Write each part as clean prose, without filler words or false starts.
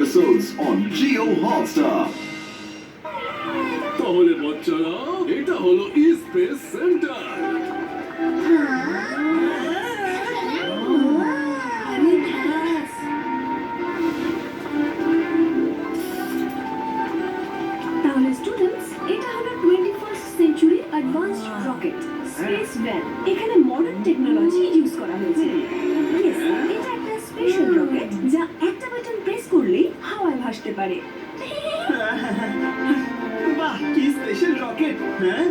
episodes on Jio Hotstar. তাহলে বাচ্চারা এটা হলো স্পেস সেন্টার। তাহলে স্টুডেন্টস, এটা হলো 21st century advanced rocket space van. এখানে মডার্ন টেকনোলজি ইউজ করা হয়েছে। Yes, এটা একটা স্পেশাল রকেট যা একটা বাটন প্রেস করলেই হাওয়ায় ভাসতে পারে। বাহ, কি স্পেশাল রকেট! হ্যাঁ,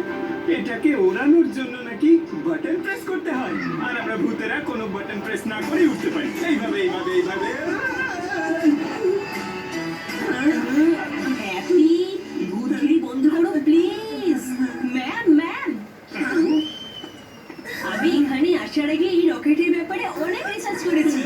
এটাকে ওড়ানোর জন্য নাকি বাটন প্রেস করতে হয়, আর আমরা ভূতেরা কোনো বাটন প্রেস না করে উঠতে পারি। এইভাবে এইভাবে এইভাবে। হ্যাপি, ভূতগিরি বন্ধ করো প্লিজ। ম্যাম ম্যাম, আমি এখানে আসার আগে এই রকেটের ব্যাপারে অনেক রিসার্চ করেছি।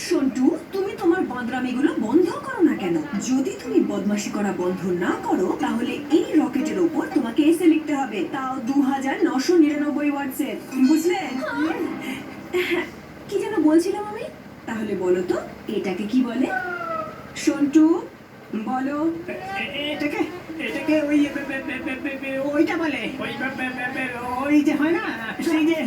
সন্টু, তুমি তোমার বদরামিগুলো বন্ধ করো না কেন? যদি তুমি বদমাশি করা বন্ধ না করো তাহলে এই রকেটের উপর তোমাকে এসে লিখতে হবে, তাও 2999 ওয়ার্ডসে, বুঝলে? হ্যাঁ, কি যেন বলছিলাম আমি? তাহলে বলো তো, এটাকে কি বলে? সন্টু বলো। এটাকে এটাকে ওইটা বলে, ওই যে হয় না, সেই যে